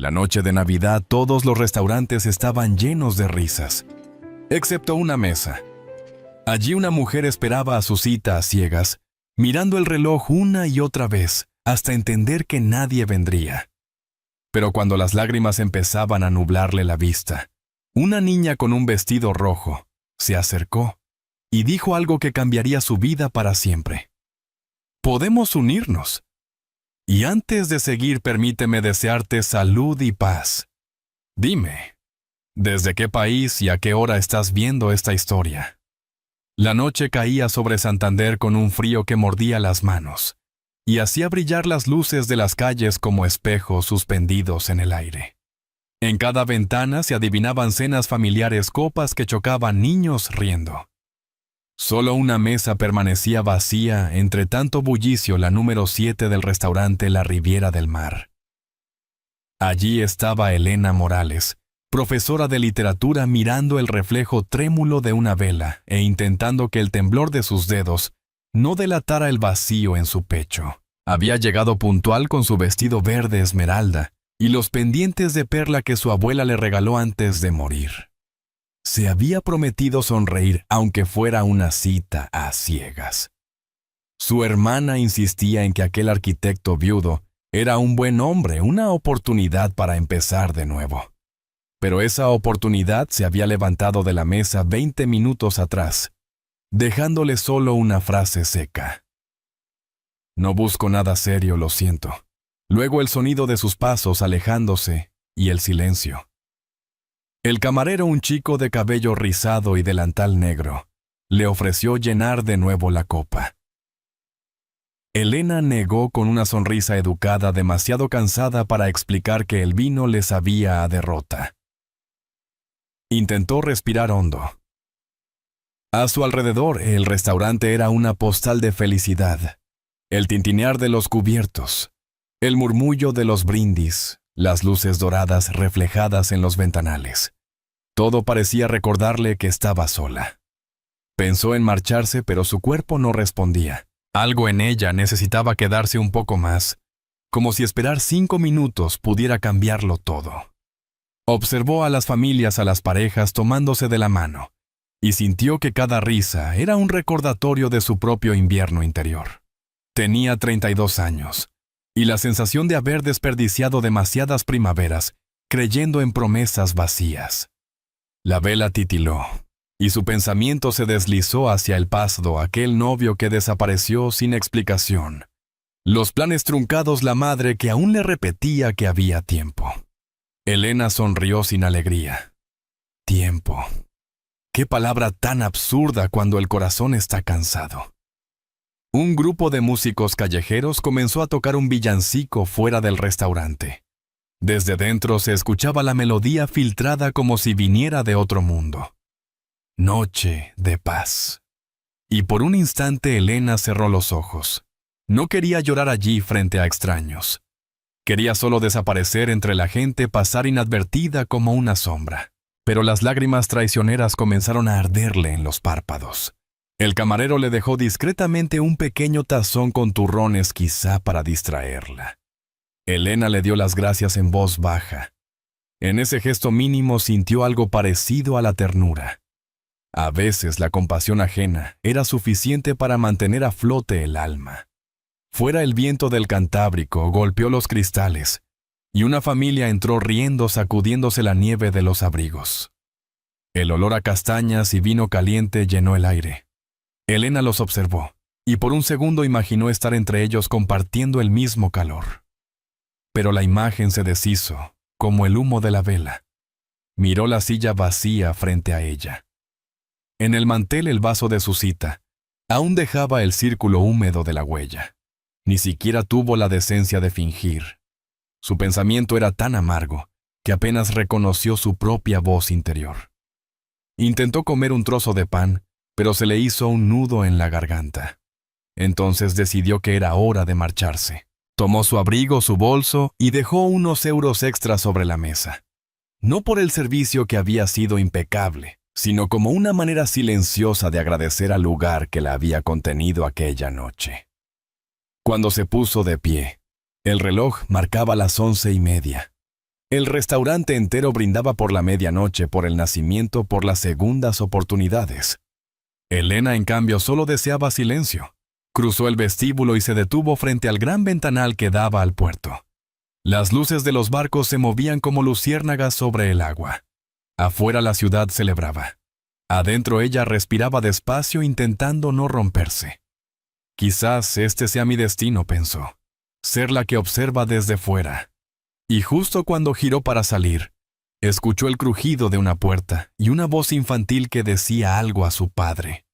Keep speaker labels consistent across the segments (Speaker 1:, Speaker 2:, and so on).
Speaker 1: La noche de Navidad todos los restaurantes estaban llenos de risas, excepto una mesa. Allí una mujer esperaba a su cita a ciegas, mirando el reloj una y otra vez, hasta entender que nadie vendría. Pero cuando las lágrimas empezaban a nublarle la vista, una niña con un vestido rojo se acercó y dijo algo que cambiaría su vida para siempre. Podemos unirnos. Y antes de seguir, permíteme desearte salud y paz. Dime, ¿desde qué país y a qué hora estás viendo esta historia? La noche caía sobre Santander con un frío que mordía las manos y hacía brillar las luces de las calles como espejos suspendidos en el aire. En cada ventana se adivinaban cenas familiares, copas que chocaban, niños riendo. Solo una mesa permanecía vacía entre tanto bullicio, la número 7 del restaurante La Riviera del Mar. Allí estaba Elena Morales, profesora de literatura, mirando el reflejo trémulo de una vela e intentando que el temblor de sus dedos no delatara el vacío en su pecho. Había llegado puntual con su vestido verde esmeralda y los pendientes de perla que su abuela le regaló antes de morir. Se había prometido sonreír aunque fuera una cita a ciegas. Su hermana insistía en que aquel arquitecto viudo era un buen hombre, una oportunidad para empezar de nuevo. Pero esa oportunidad se había levantado de la mesa 20 minutos atrás, dejándole solo una frase seca. No busco nada serio, lo siento. Luego el sonido de sus pasos alejándose y el silencio. El camarero, un chico de cabello rizado y delantal negro, le ofreció llenar de nuevo la copa. Elena negó con una sonrisa educada, demasiado cansada para explicar que el vino le sabía a derrota. Intentó respirar hondo. A su alrededor, el restaurante era una postal de felicidad. El tintinear de los cubiertos, el murmullo de los brindis, las luces doradas reflejadas en los ventanales. Todo parecía recordarle que estaba sola. Pensó en marcharse, pero su cuerpo no respondía. Algo en ella necesitaba quedarse un poco más, como si esperar 5 minutos pudiera cambiarlo todo. Observó a las familias, a las parejas tomándose de la mano, y sintió que cada risa era un recordatorio de su propio invierno interior. Tenía 32 años, y la sensación de haber desperdiciado demasiadas primaveras, creyendo en promesas vacías. La vela titiló, y su pensamiento se deslizó hacia el pasado, aquel novio que desapareció sin explicación. Los planes truncados, la madre que aún le repetía que había tiempo. Elena sonrió sin alegría. Tiempo. Qué palabra tan absurda cuando el corazón está cansado. Un grupo de músicos callejeros comenzó a tocar un villancico fuera del restaurante. Desde dentro se escuchaba la melodía filtrada como si viniera de otro mundo. Noche de paz. Y por un instante Elena cerró los ojos. No quería llorar allí frente a extraños. Quería solo desaparecer entre la gente, pasar inadvertida como una sombra. Pero las lágrimas traicioneras comenzaron a arderle en los párpados. El camarero le dejó discretamente un pequeño tazón con turrones, quizá para distraerla. Elena le dio las gracias en voz baja. En ese gesto mínimo sintió algo parecido a la ternura. A veces la compasión ajena era suficiente para mantener a flote el alma. Fuera el viento del Cantábrico golpeó los cristales, y una familia entró riendo, sacudiéndose la nieve de los abrigos. El olor a castañas y vino caliente llenó el aire. Elena los observó, y por un segundo imaginó estar entre ellos compartiendo el mismo calor. Pero la imagen se deshizo, como el humo de la vela. Miró la silla vacía frente a ella. En el mantel el vaso de su cita aún dejaba el círculo húmedo de la huella. Ni siquiera tuvo la decencia de fingir. Su pensamiento era tan amargo que apenas reconoció su propia voz interior. Intentó comer un trozo de pan, pero se le hizo un nudo en la garganta. Entonces decidió que era hora de marcharse. Tomó su abrigo, su bolso y dejó unos euros extras sobre la mesa. No por el servicio que había sido impecable, sino como una manera silenciosa de agradecer al lugar que la había contenido aquella noche. Cuando se puso de pie, el reloj marcaba las 11:30. El restaurante entero brindaba por la medianoche, por el nacimiento, por las segundas oportunidades. Elena, en cambio, solo deseaba silencio. Cruzó el vestíbulo y se detuvo frente al gran ventanal que daba al puerto. Las luces de los barcos se movían como luciérnagas sobre el agua. Afuera la ciudad celebraba. Adentro ella respiraba despacio, intentando no romperse. Quizás este sea mi destino, pensó. Ser la que observa desde fuera. Y justo cuando giró para salir, escuchó el crujido de una puerta y una voz infantil que decía algo a su padre.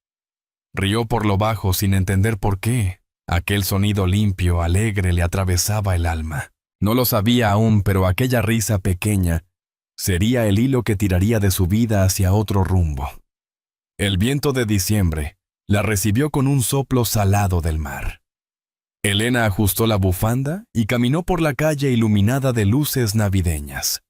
Speaker 1: Rió por lo bajo sin entender por qué. Aquel sonido limpio, alegre, le atravesaba el alma. No lo sabía aún, pero aquella risa pequeña sería el hilo que tiraría de su vida hacia otro rumbo. El viento de diciembre la recibió con un soplo salado del mar. Elena ajustó la bufanda y caminó por la calle iluminada de luces navideñas.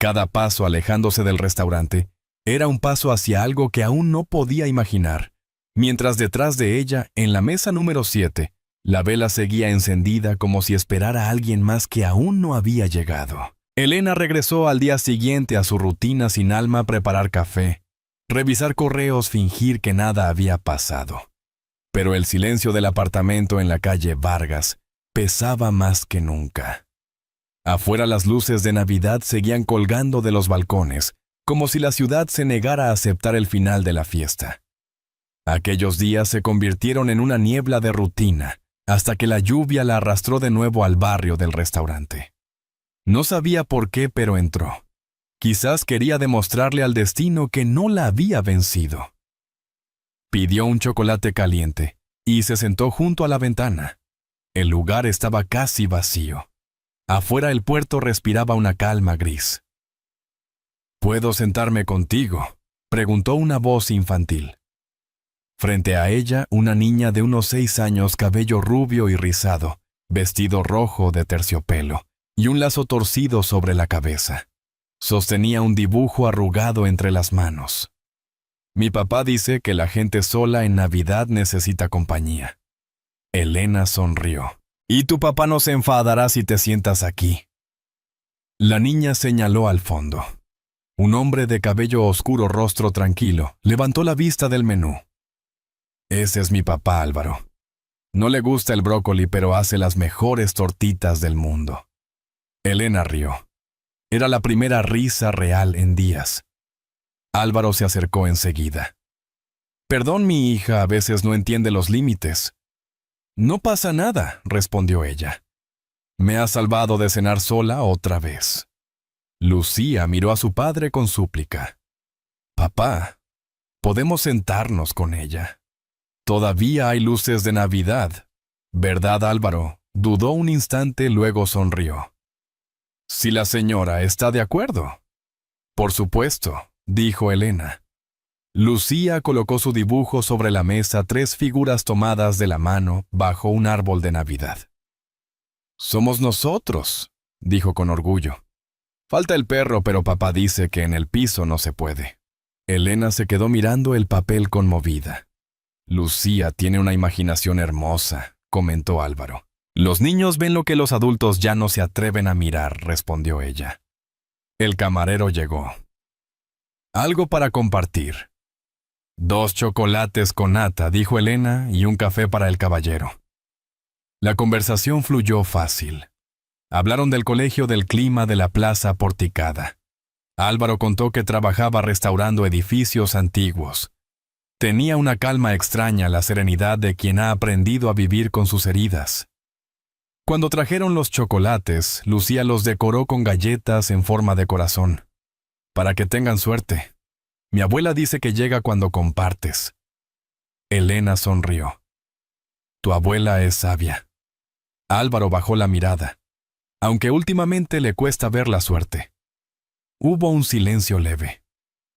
Speaker 1: Cada paso alejándose del restaurante era un paso hacia algo que aún no podía imaginar, mientras detrás de ella, en la mesa número 7, la vela seguía encendida como si esperara a alguien más que aún no había llegado. Elena regresó al día siguiente a su rutina sin alma a preparar café, revisar correos, fingir que nada había pasado. Pero el silencio del apartamento en la calle Vargas pesaba más que nunca. Afuera las luces de Navidad seguían colgando de los balcones, como si la ciudad se negara a aceptar el final de la fiesta. Aquellos días se convirtieron en una niebla de rutina, hasta que la lluvia la arrastró de nuevo al barrio del restaurante. No sabía por qué, pero entró. Quizás quería demostrarle al destino que no la había vencido. Pidió un chocolate caliente y se sentó junto a la ventana. El lugar estaba casi vacío. Afuera el puerto respiraba una calma gris. «¿Puedo sentarme contigo?», preguntó una voz infantil. Frente a ella, una niña de unos 6 años, cabello rubio y rizado, vestido rojo de terciopelo y un lazo torcido sobre la cabeza. Sostenía un dibujo arrugado entre las manos. «Mi papá dice que la gente sola en Navidad necesita compañía». Elena sonrió. «Y tu papá no se enfadará si te sientas aquí». La niña señaló al fondo. Un hombre de cabello oscuro, rostro tranquilo, levantó la vista del menú. «Ese es mi papá, Álvaro. No le gusta el brócoli, pero hace las mejores tortitas del mundo». Elena rió. Era la primera risa real en días. Álvaro se acercó enseguida. «Perdón, mi hija a veces no entiende los límites». «No pasa nada», respondió ella. «Me has salvado de cenar sola otra vez». Lucía miró a su padre con súplica. «Papá, podemos sentarnos con ella. Todavía hay luces de Navidad. ¿Verdad, Álvaro?». Dudó un instante, luego sonrió. «Si la señora está de acuerdo». «Por supuesto», dijo Elena. Lucía colocó su dibujo sobre la mesa, 3 figuras tomadas de la mano bajo un árbol de Navidad. «Somos nosotros», dijo con orgullo. «Falta el perro, pero papá dice que en el piso no se puede». Elena se quedó mirando el papel conmovida. «Lucía tiene una imaginación hermosa», comentó Álvaro. «Los niños ven lo que los adultos ya no se atreven a mirar», respondió ella. El camarero llegó. «Algo para compartir». «2 chocolates con nata», dijo Elena, «y un café para el caballero». La conversación fluyó fácil. Hablaron del colegio, del clima, de la plaza porticada. Álvaro contó que trabajaba restaurando edificios antiguos. Tenía una calma extraña, la serenidad de quien ha aprendido a vivir con sus heridas. Cuando trajeron los chocolates, Lucía los decoró con galletas en forma de corazón. «Para que tengan suerte. Mi abuela dice que llega cuando compartes». Elena sonrió. «Tu abuela es sabia». Álvaro bajó la mirada, aunque últimamente le cuesta ver la suerte. Hubo un silencio leve.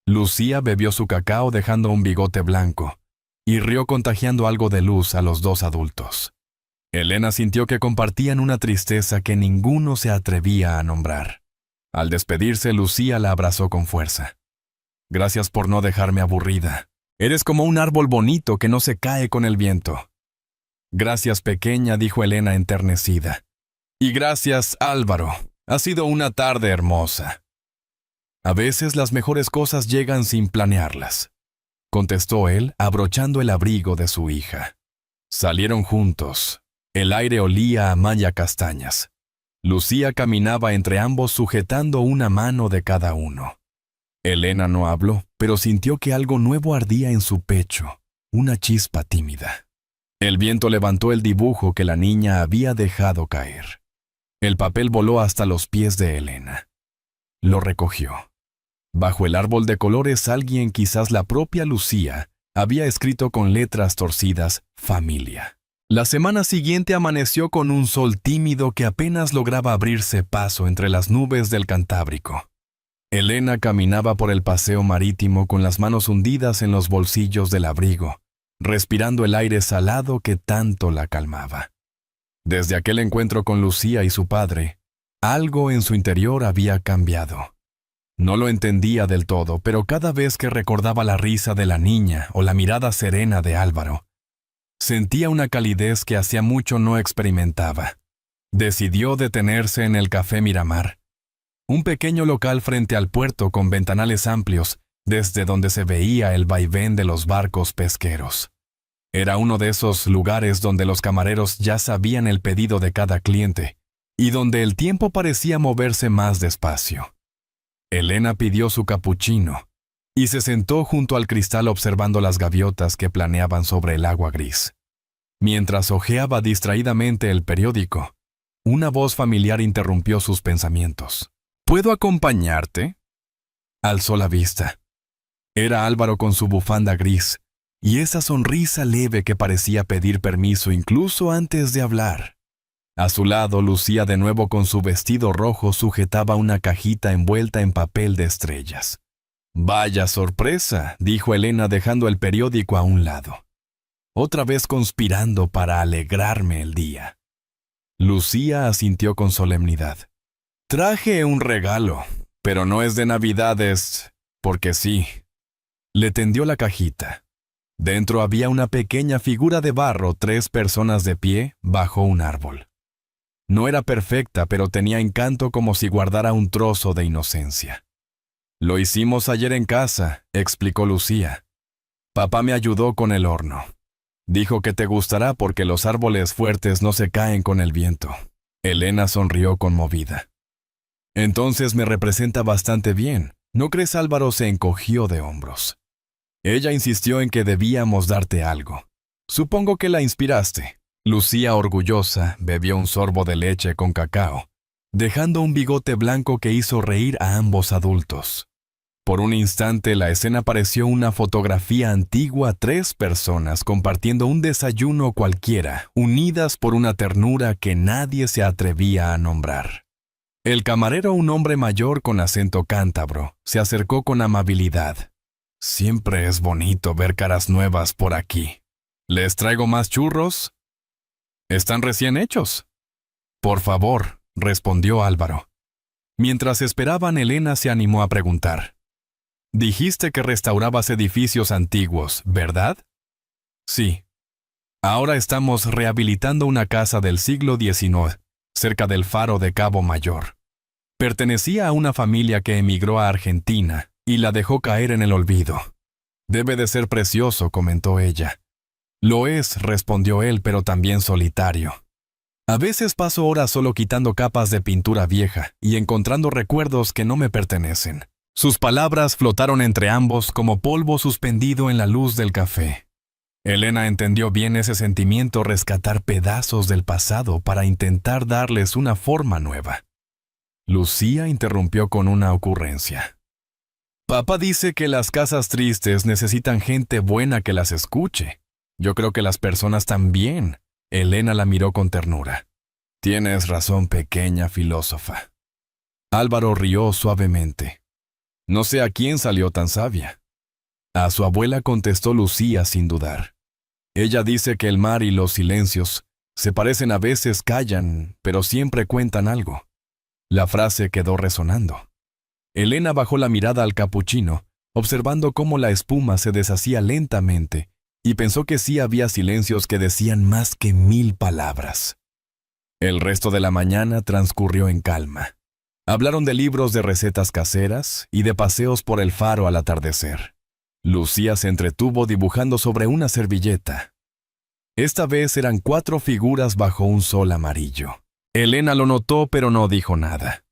Speaker 1: Lucía bebió su cacao dejando un bigote blanco y rió contagiando algo de luz a los 2 adultos. Elena sintió que compartían una tristeza que ninguno se atrevía a nombrar. Al despedirse, Lucía la abrazó con fuerza. «Gracias por no dejarme aburrida. Eres como un árbol bonito que no se cae con el viento». «Gracias, pequeña», dijo Elena enternecida. «Y gracias, Álvaro. Ha sido una tarde hermosa. A veces las mejores cosas llegan sin planearlas, contestó él, abrochando el abrigo de su hija. Salieron juntos. El aire olía a malla castañas. Lucía caminaba entre ambos sujetando una mano de cada uno. Elena no habló, pero sintió que algo nuevo ardía en su pecho, una chispa tímida. El viento levantó el dibujo que la niña había dejado caer. El papel voló hasta los pies de Elena. Lo recogió. Bajo el árbol de colores alguien, quizás la propia Lucía, había escrito con letras torcidas «Familia». La semana siguiente amaneció con un sol tímido que apenas lograba abrirse paso entre las nubes del Cantábrico. Elena caminaba por el paseo marítimo con las manos hundidas en los bolsillos del abrigo, respirando el aire salado que tanto la calmaba. Desde aquel encuentro con Lucía y su padre, algo en su interior había cambiado. No lo entendía del todo, pero cada vez que recordaba la risa de la niña o la mirada serena de Álvaro, sentía una calidez que hacía mucho no experimentaba. Decidió detenerse en el Café Miramar, un pequeño local frente al puerto con ventanales amplios, desde donde se veía el vaivén de los barcos pesqueros. Era uno de esos lugares donde los camareros ya sabían el pedido de cada cliente y donde el tiempo parecía moverse más despacio. Elena pidió su capuchino y se sentó junto al cristal observando las gaviotas que planeaban sobre el agua gris. Mientras hojeaba distraídamente el periódico, una voz familiar interrumpió sus pensamientos. ¿Puedo acompañarte? Alzó la vista. Era Álvaro con su bufanda gris y esa sonrisa leve que parecía pedir permiso incluso antes de hablar. A su lado, Lucía, de nuevo con su vestido rojo, sujetaba una cajita envuelta en papel de estrellas. «Vaya sorpresa», dijo Elena dejando el periódico a un lado. «Otra vez conspirando para alegrarme el día». Lucía asintió con solemnidad. «Traje un regalo, pero no es de Navidades, porque sí». Le tendió la cajita. Dentro había una pequeña figura de barro, 3 personas de pie, bajo un árbol. No era perfecta, pero tenía encanto como si guardara un trozo de inocencia. «Lo hicimos ayer en casa», explicó Lucía. «Papá me ayudó con el horno. Dijo que te gustará porque los árboles fuertes no se caen con el viento». Elena sonrió conmovida. «Entonces me representa bastante bien. ¿No crees?» Álvaro se encogió de hombros. Ella insistió en que debíamos darte algo. «Supongo que la inspiraste». Lucía, orgullosa, bebió un sorbo de leche con cacao, dejando un bigote blanco que hizo reír a ambos adultos. Por un instante la escena pareció una fotografía antigua, 3 personas compartiendo un desayuno cualquiera, unidas por una ternura que nadie se atrevía a nombrar. El camarero, un hombre mayor con acento cántabro, se acercó con amabilidad. «Siempre es bonito ver caras nuevas por aquí. ¿Les traigo más churros?» «Están recién hechos». «Por favor», respondió Álvaro. Mientras esperaban, Elena se animó a preguntar. «Dijiste que restaurabas edificios antiguos, ¿verdad?» «Sí. Ahora estamos rehabilitando una casa del siglo XIX, cerca del faro de Cabo Mayor. Pertenecía a una familia que emigró a Argentina y la dejó caer en el olvido. Debe de ser precioso», comentó ella. «Lo es», respondió él, «pero también solitario. A veces paso horas solo quitando capas de pintura vieja y encontrando recuerdos que no me pertenecen». Sus palabras flotaron entre ambos como polvo suspendido en la luz del café. Elena entendió bien ese sentimiento, rescatar pedazos del pasado para intentar darles una forma nueva. Lucía interrumpió con una ocurrencia. «Papá dice que las casas tristes necesitan gente buena que las escuche. Yo creo que las personas también». Elena la miró con ternura. «Tienes razón, pequeña filósofa». Álvaro rió suavemente. «No sé a quién salió tan sabia». «A su abuela», contestó Lucía sin dudar. «Ella dice que el mar y los silencios se parecen, a veces callan, pero siempre cuentan algo». La frase quedó resonando. Elena bajó la mirada al capuchino, observando cómo la espuma se deshacía lentamente, y pensó que sí había silencios que decían más que 1000 palabras. El resto de la mañana transcurrió en calma. Hablaron de libros de recetas caseras y de paseos por el faro al atardecer. Lucía se entretuvo dibujando sobre una servilleta. Esta vez eran 4 figuras bajo un sol amarillo. Elena lo notó, pero no dijo nada.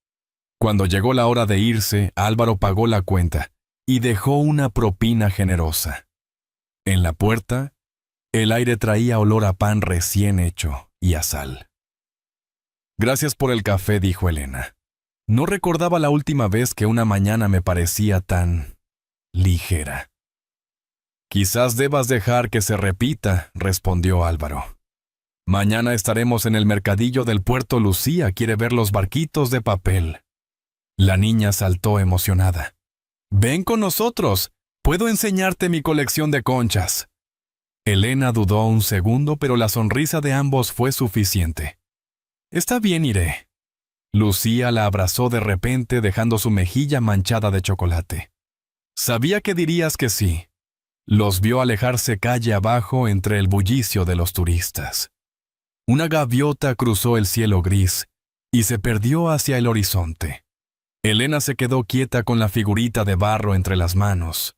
Speaker 1: Cuando llegó la hora de irse, Álvaro pagó la cuenta y dejó una propina generosa. En la puerta, el aire traía olor a pan recién hecho y a sal. «Gracias por el café», dijo Elena. No recordaba la última vez que una mañana me parecía tan ligera. «Quizás debas dejar que se repita», respondió Álvaro. «Mañana estaremos en el mercadillo del puerto. Lucía quiere ver los barquitos de papel». La niña saltó emocionada. «Ven con nosotros. Puedo enseñarte mi colección de conchas». Elena dudó un segundo, pero la sonrisa de ambos fue suficiente. «Está bien, iré». Lucía la abrazó de repente, dejando su mejilla manchada de chocolate. «Sabía que dirías que sí». Los vio alejarse calle abajo entre el bullicio de los turistas. Una gaviota cruzó el cielo gris y se perdió hacia el horizonte. Elena se quedó quieta con la figurita de barro entre las manos,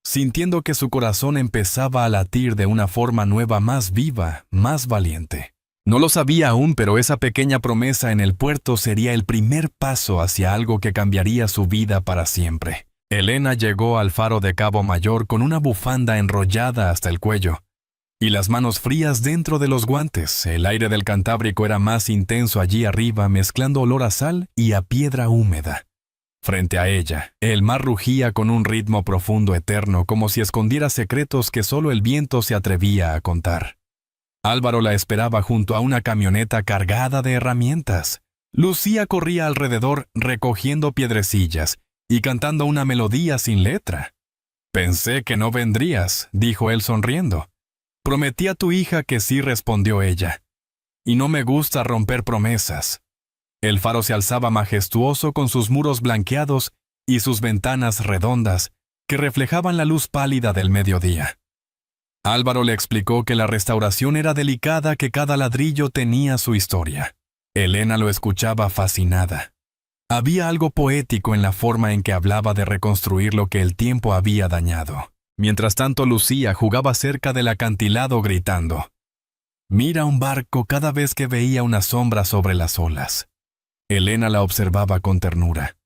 Speaker 1: sintiendo que su corazón empezaba a latir de una forma nueva, más viva, más valiente. No lo sabía aún, pero esa pequeña promesa en el puerto sería el primer paso hacia algo que cambiaría su vida para siempre. Elena llegó al faro de Cabo Mayor con una bufanda enrollada hasta el cuello y las manos frías dentro de los guantes. El aire del Cantábrico era más intenso allí arriba, mezclando olor a sal y a piedra húmeda. Frente a ella, el mar rugía con un ritmo profundo eterno, como si escondiera secretos que solo el viento se atrevía a contar. Álvaro la esperaba junto a una camioneta cargada de herramientas. Lucía corría alrededor recogiendo piedrecillas y cantando una melodía sin letra. «Pensé que no vendrías», dijo él sonriendo. «Prometí a tu hija que sí», respondió ella. «Y no me gusta romper promesas». El faro se alzaba majestuoso con sus muros blanqueados y sus ventanas redondas que reflejaban la luz pálida del mediodía. Álvaro le explicó que la restauración era delicada, que cada ladrillo tenía su historia. Elena lo escuchaba fascinada. Había algo poético en la forma en que hablaba de reconstruir lo que el tiempo había dañado. Mientras tanto, Lucía jugaba cerca del acantilado gritando: «Mira un barco», cada vez que veía una sombra sobre las olas. Elena la observaba con ternura.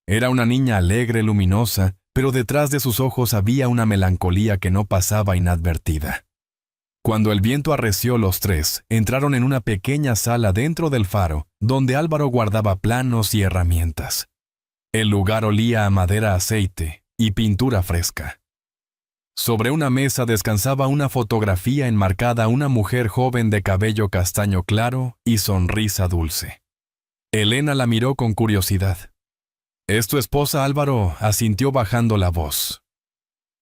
Speaker 1: Era una niña alegre, luminosa, pero detrás de sus ojos había una melancolía que no pasaba inadvertida. Cuando el viento arreció, los tres entraron en una pequeña sala dentro del faro, donde Álvaro guardaba planos y herramientas. El lugar olía a madera, aceite y pintura fresca. Sobre una mesa descansaba una fotografía enmarcada, una mujer joven de cabello castaño claro y sonrisa dulce. Elena la miró con curiosidad. «¿Es tu esposa, Álvaro?», asintió bajando la voz.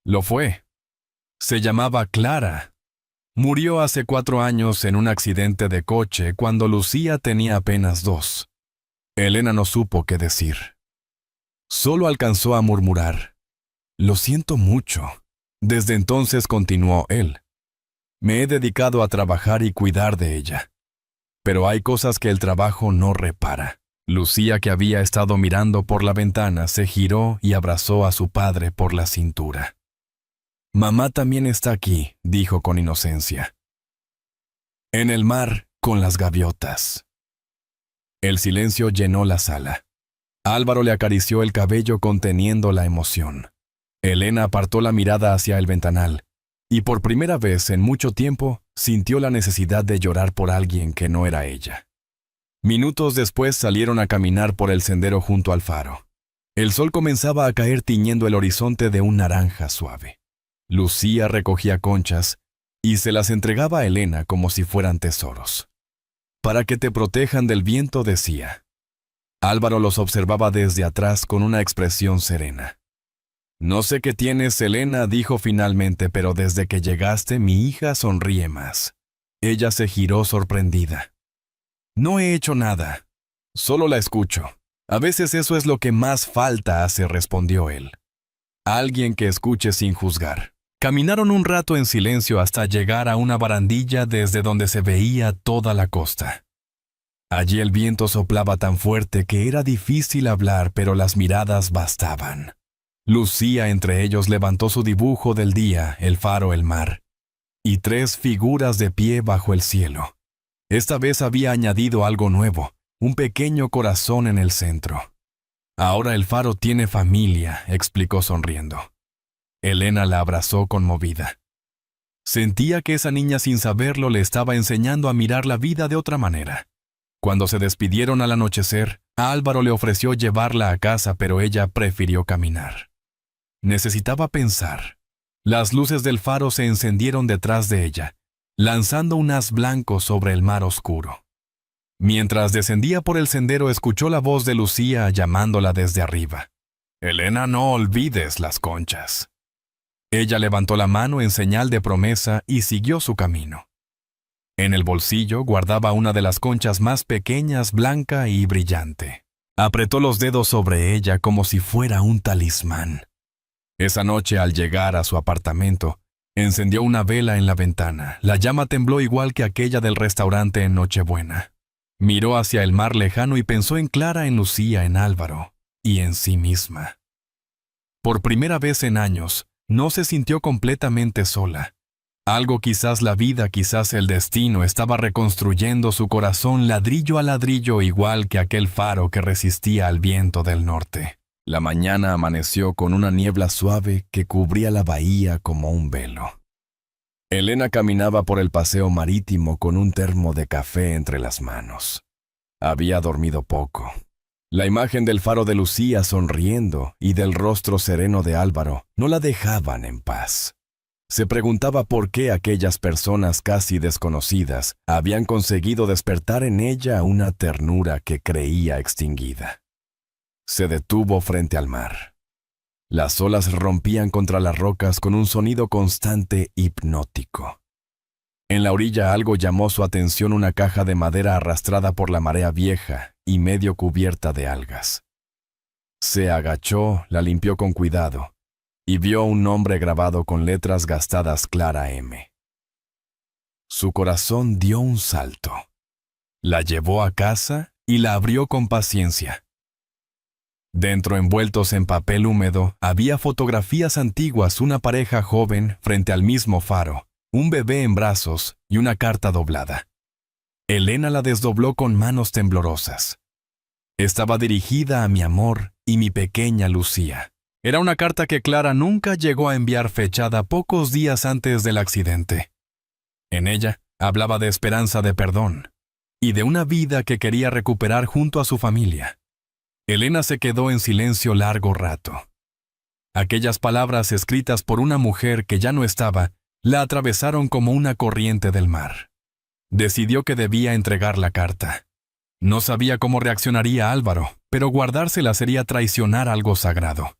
Speaker 1: Lo fue. Se llamaba Clara. Murió hace 4 años en un accidente de coche cuando Lucía tenía apenas 2. Elena no supo qué decir. Solo alcanzó a murmurar: «Lo siento mucho». Desde entonces, continuó él, me he dedicado a trabajar y cuidar de ella. Pero hay cosas que el trabajo no repara. Lucía, que había estado mirando por la ventana, se giró y abrazó a su padre por la cintura. «Mamá también está aquí», dijo con inocencia. «En el mar, con las gaviotas». El silencio llenó la sala. Álvaro le acarició el cabello conteniendo la emoción. Elena apartó la mirada hacia el ventanal, y por primera vez en mucho tiempo sintió la necesidad de llorar por alguien que no era ella. Minutos después salieron a caminar por el sendero junto al faro. El sol comenzaba a caer tiñendo el horizonte de un naranja suave. Lucía recogía conchas y se las entregaba a Elena como si fueran tesoros. «Para que te protejan del viento», decía. Álvaro los observaba desde atrás con una expresión serena. «No sé qué tienes, Elena», dijo finalmente, «pero desde que llegaste mi hija sonríe más». Ella se giró sorprendida. «No he hecho nada. Solo la escucho. A veces eso es lo que más falta hace», respondió él. «Alguien que escuche sin juzgar». Caminaron un rato en silencio hasta llegar a una barandilla desde donde se veía toda la costa. Allí el viento soplaba tan fuerte que era difícil hablar, pero las miradas bastaban. Lucía entre ellos levantó su dibujo del día, el faro, el mar, y 3 figuras de pie bajo el cielo. Esta vez había añadido algo nuevo, un pequeño corazón en el centro. Ahora el faro tiene familia, explicó sonriendo. Elena la abrazó conmovida. Sentía que esa niña sin saberlo le estaba enseñando a mirar la vida de otra manera. Cuando se despidieron al anochecer, Álvaro le ofreció llevarla a casa, pero ella prefirió caminar. Necesitaba pensar. Las luces del faro se encendieron detrás de ella, lanzando un haz blanco sobre el mar oscuro. Mientras descendía por el sendero, escuchó la voz de Lucía llamándola desde arriba. «Elena, no olvides las conchas». Ella levantó la mano en señal de promesa y siguió su camino. En el bolsillo guardaba una de las conchas más pequeñas, blanca y brillante. Apretó los dedos sobre ella como si fuera un talismán. Esa noche, al llegar a su apartamento, encendió una vela en la ventana. La llama tembló igual que aquella del restaurante en Nochebuena. Miró hacia el mar lejano y pensó en Clara, en Lucía, en Álvaro y en sí misma. Por primera vez en años, no se sintió completamente sola. Algo, quizás la vida, quizás el destino, estaba reconstruyendo su corazón ladrillo a ladrillo, igual que aquel faro que resistía al viento del norte. La mañana amaneció con una niebla suave que cubría la bahía como un velo. Elena caminaba por el paseo marítimo con un termo de café entre las manos. Había dormido poco. La imagen del faro de Lucía sonriendo y del rostro sereno de Álvaro no la dejaban en paz. Se preguntaba por qué aquellas personas casi desconocidas habían conseguido despertar en ella una ternura que creía extinguida. Se detuvo frente al mar. Las olas rompían contra las rocas con un sonido constante hipnótico. En la orilla algo llamó su atención, una caja de madera arrastrada por la marea vieja y medio cubierta de algas. Se agachó, la limpió con cuidado y vio un nombre grabado con letras gastadas: Clara M. Su corazón dio un salto. La llevó a casa y la abrió con paciencia. Dentro, envueltos en papel húmedo, había fotografías antiguas, una pareja joven frente al mismo faro, un bebé en brazos y una carta doblada. Elena la desdobló con manos temblorosas. Estaba dirigida a mi amor y mi pequeña Lucía. Era una carta que Clara nunca llegó a enviar, fechada pocos días antes del accidente. En ella hablaba de esperanza, de perdón y de una vida que quería recuperar junto a su familia. Elena se quedó en silencio largo rato. Aquellas palabras, escritas por una mujer que ya no estaba, la atravesaron como una corriente del mar. Decidió que debía entregar la carta. No sabía cómo reaccionaría Álvaro, pero guardársela sería traicionar algo sagrado.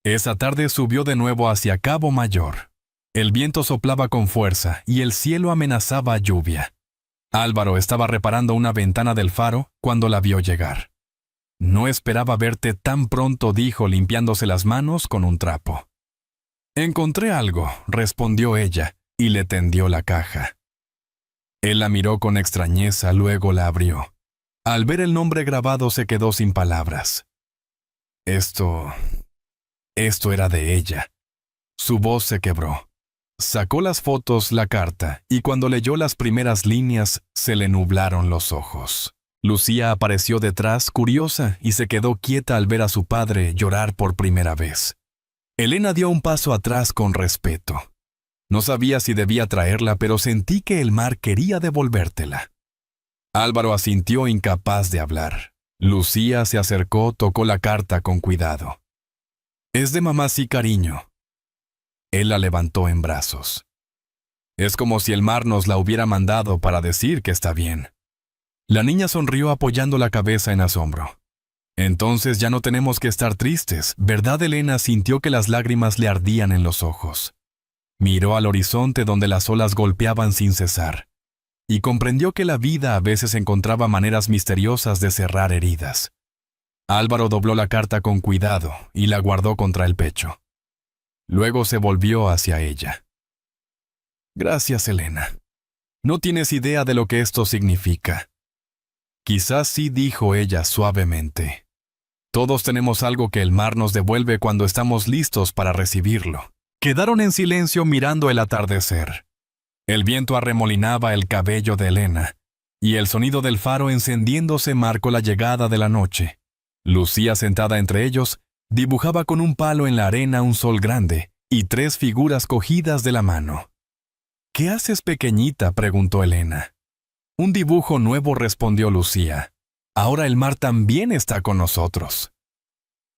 Speaker 1: Esa tarde subió de nuevo hacia Cabo Mayor. El viento soplaba con fuerza y el cielo amenazaba lluvia. Álvaro estaba reparando una ventana del faro cuando la vio llegar. «No esperaba verte tan pronto», dijo, limpiándose las manos con un trapo. «Encontré algo», respondió ella, y le tendió la caja. Él la miró con extrañeza, luego la abrió. Al ver el nombre grabado se quedó sin palabras. Esto era de ella. Su voz se quebró. Sacó las fotos, la carta, y cuando leyó las primeras líneas, se le nublaron los ojos. Lucía apareció detrás, curiosa, y se quedó quieta al ver a su padre llorar por primera vez. Elena dio un paso atrás con respeto. No sabía si debía traerla, pero sentí que el mar quería devolvértela. Álvaro asintió, incapaz de hablar. Lucía se acercó, tocó la carta con cuidado. «Es de mamá, sí, cariño». Él la levantó en brazos. «Es como si el mar nos la hubiera mandado para decir que está bien». La niña sonrió apoyando la cabeza en asombro. «Entonces ya no tenemos que estar tristes, ¿verdad?» Elena sintió que las lágrimas le ardían en los ojos. Miró al horizonte donde las olas golpeaban sin cesar, y comprendió que la vida a veces encontraba maneras misteriosas de cerrar heridas. Álvaro dobló la carta con cuidado y la guardó contra el pecho. Luego se volvió hacia ella. «Gracias, Elena. No tienes idea de lo que esto significa. Quizás sí, dijo ella suavemente. Todos tenemos algo que el mar nos devuelve cuando estamos listos para recibirlo. Quedaron en silencio mirando el atardecer. El viento arremolinaba el cabello de Elena, y el sonido del faro encendiéndose marcó la llegada de la noche. Lucía, sentada entre ellos, dibujaba con un palo en la arena un sol grande y 3 figuras cogidas de la mano. «¿Qué haces, pequeñita?», preguntó Elena. «Un dibujo nuevo», respondió Lucía. «Ahora el mar también está con nosotros».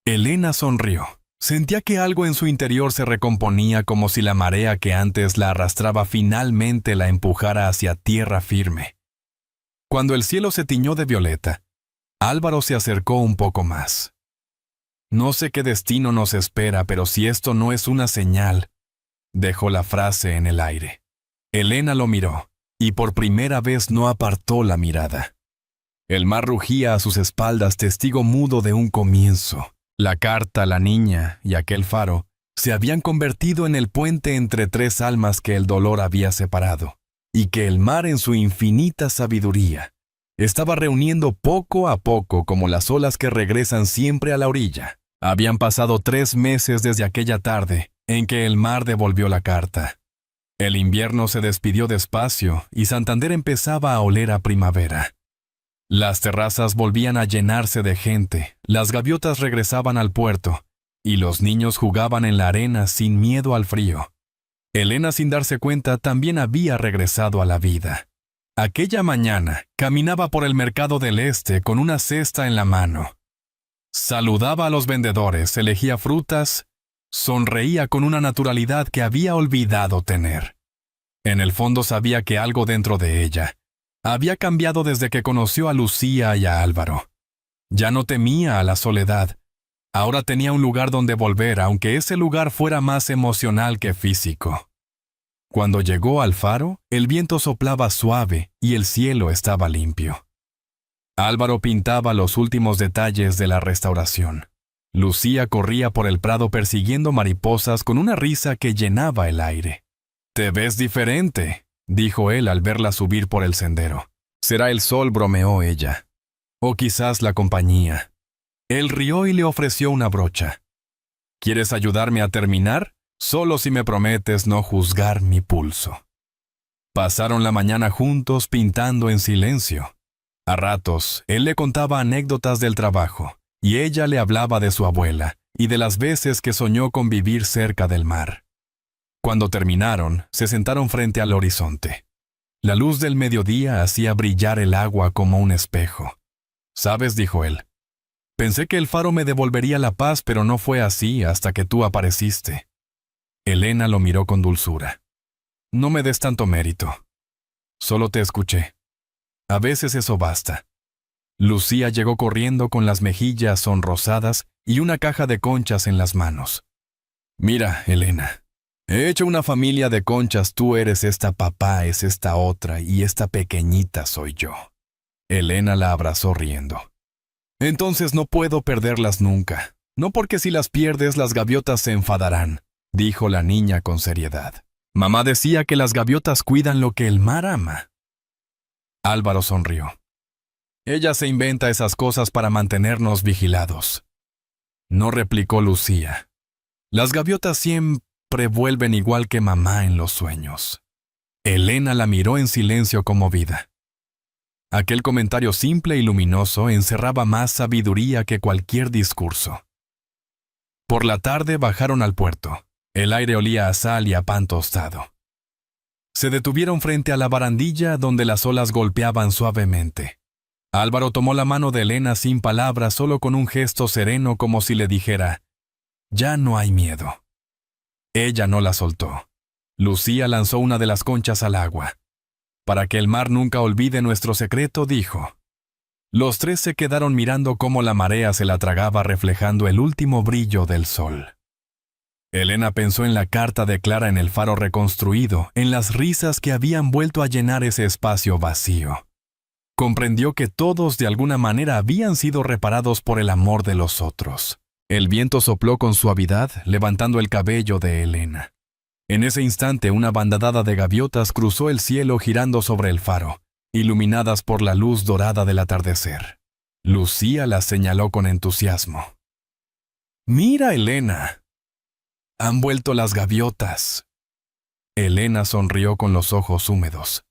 Speaker 1: Elena sonrió. Sentía que algo en su interior se recomponía, como si la marea que antes la arrastraba finalmente la empujara hacia tierra firme. Cuando el cielo se tiñó de violeta, Álvaro se acercó un poco más. «No sé qué destino nos espera, pero si esto no es una señal», dejó la frase en el aire. Elena lo miró, y por primera vez no apartó la mirada. El mar rugía a sus espaldas, testigo mudo de un comienzo. La carta, la niña y aquel faro se habían convertido en el puente entre 3 almas que el dolor había separado, y que el mar, en su infinita sabiduría, estaba reuniendo poco a poco, como las olas que regresan siempre a la orilla. Habían pasado 3 meses desde aquella tarde en que el mar devolvió la carta. El invierno se despidió despacio y Santander empezaba a oler a primavera. Las terrazas volvían a llenarse de gente, las gaviotas regresaban al puerto, y los niños jugaban en la arena sin miedo al frío. Elena, sin darse cuenta, también había regresado a la vida. Aquella mañana caminaba por el mercado del este con una cesta en la mano. Saludaba a los vendedores, elegía frutas, sonreía con una naturalidad que había olvidado tener. En el fondo sabía que algo dentro de ella había cambiado desde que conoció a Lucía y a Álvaro. Ya no temía a la soledad. Ahora tenía un lugar donde volver, aunque ese lugar fuera más emocional que físico. Cuando llegó al faro, el viento soplaba suave y el cielo estaba limpio. Álvaro pintaba los últimos detalles de la restauración. Lucía corría por el prado persiguiendo mariposas con una risa que llenaba el aire. «Te ves diferente», dijo él al verla subir por el sendero. «Será el sol», bromeó ella. «O quizás la compañía». Él rió y le ofreció una brocha. «¿Quieres ayudarme a terminar? Solo si me prometes no juzgar mi pulso». Pasaron la mañana juntos pintando en silencio. A ratos, él le contaba anécdotas del trabajo, y ella le hablaba de su abuela y de las veces que soñó con vivir cerca del mar. Cuando terminaron, se sentaron frente al horizonte. La luz del mediodía hacía brillar el agua como un espejo. «¿Sabes?», dijo él. «Pensé que el faro me devolvería la paz, pero no fue así hasta que tú apareciste». Elena lo miró con dulzura. «No me des tanto mérito. Solo te escuché. A veces eso basta». Lucía llegó corriendo con las mejillas sonrosadas y una caja de conchas en las manos. «Mira, Elena. He hecho una familia de conchas, tú eres esta, papá es esta otra y esta pequeñita soy yo». Elena la abrazó riendo. «Entonces no puedo perderlas nunca. No, porque si las pierdes las gaviotas se enfadarán», dijo la niña con seriedad. «Mamá decía que las gaviotas cuidan lo que el mar ama». Álvaro sonrió. «Ella se inventa esas cosas para mantenernos vigilados». No replicó Lucía. «Las gaviotas siempre vuelven igual que mamá en los sueños». Elena la miró en silencio conmovida. Aquel comentario simple y luminoso encerraba más sabiduría que cualquier discurso. Por la tarde bajaron al puerto. El aire olía a sal y a pan tostado. Se detuvieron frente a la barandilla donde las olas golpeaban suavemente. Álvaro tomó la mano de Elena sin palabras, solo con un gesto sereno, como si le dijera: «Ya no hay miedo». Ella no la soltó. Lucía lanzó una de las conchas al agua. «Para que el mar nunca olvide nuestro secreto», dijo. Los 3 se quedaron mirando cómo la marea se la tragaba, reflejando el último brillo del sol. Elena pensó en la carta de Clara en el faro reconstruido, en las risas que habían vuelto a llenar ese espacio vacío. Comprendió que todos de alguna manera habían sido reparados por el amor de los otros. El viento sopló con suavidad, levantando el cabello de Elena. En ese instante una bandada de gaviotas cruzó el cielo girando sobre el faro, iluminadas por la luz dorada del atardecer. Lucía las señaló con entusiasmo. «¡Mira, Elena! Han vuelto las gaviotas». Elena sonrió con los ojos húmedos.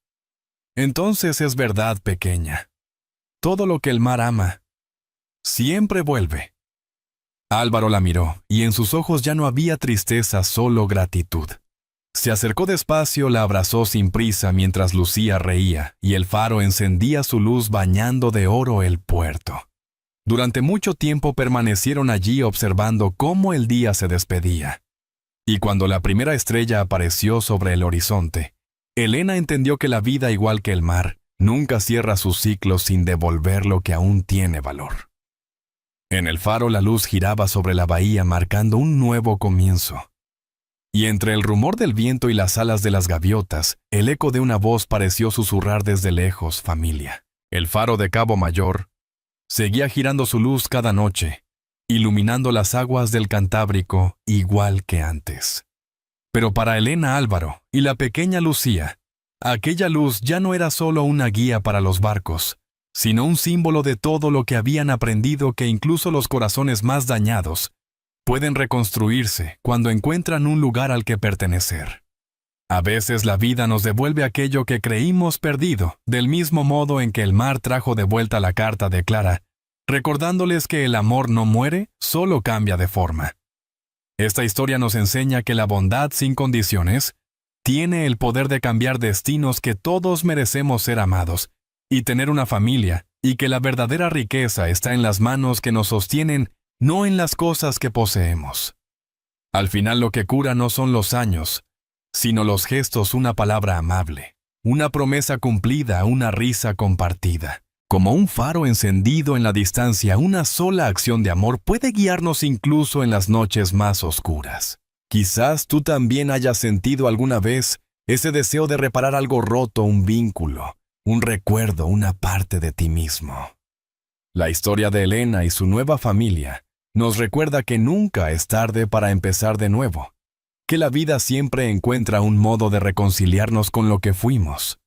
Speaker 1: «Entonces es verdad, pequeña. Todo lo que el mar ama, siempre vuelve». Álvaro la miró, y en sus ojos ya no había tristeza, solo gratitud. Se acercó despacio, la abrazó sin prisa mientras Lucía reía, y el faro encendía su luz bañando de oro el puerto. Durante mucho tiempo permanecieron allí observando cómo el día se despedía. Y cuando la primera estrella apareció sobre el horizonte, Elena entendió que la vida, igual que el mar, nunca cierra sus ciclos sin devolver lo que aún tiene valor. En el faro la luz giraba sobre la bahía marcando un nuevo comienzo. Y entre el rumor del viento y las alas de las gaviotas, el eco de una voz pareció susurrar desde lejos: familia. El faro de Cabo Mayor seguía girando su luz cada noche, iluminando las aguas del Cantábrico igual que antes. Pero para Elena, Álvaro y la pequeña Lucía, aquella luz ya no era solo una guía para los barcos, sino un símbolo de todo lo que habían aprendido, que incluso los corazones más dañados pueden reconstruirse cuando encuentran un lugar al que pertenecer. A veces la vida nos devuelve aquello que creímos perdido, del mismo modo en que el mar trajo de vuelta la carta de Clara, recordándoles que el amor no muere, solo cambia de forma. Esta historia nos enseña que la bondad sin condiciones tiene el poder de cambiar destinos, que todos merecemos ser amados y tener una familia, y que la verdadera riqueza está en las manos que nos sostienen, no en las cosas que poseemos. Al final lo que cura no son los años, sino los gestos, una palabra amable, una promesa cumplida, una risa compartida. Como un faro encendido en la distancia, una sola acción de amor puede guiarnos incluso en las noches más oscuras. Quizás tú también hayas sentido alguna vez ese deseo de reparar algo roto, un vínculo, un recuerdo, una parte de ti mismo. La historia de Elena y su nueva familia nos recuerda que nunca es tarde para empezar de nuevo, que la vida siempre encuentra un modo de reconciliarnos con lo que fuimos.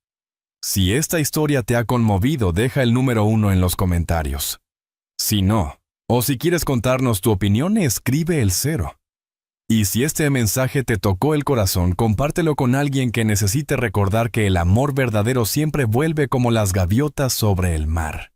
Speaker 1: Si esta historia te ha conmovido, deja el número 1 en los comentarios. Si no, o si quieres contarnos tu opinión, escribe el 0. Y si este mensaje te tocó el corazón, compártelo con alguien que necesite recordar que el amor verdadero siempre vuelve como las gaviotas sobre el mar.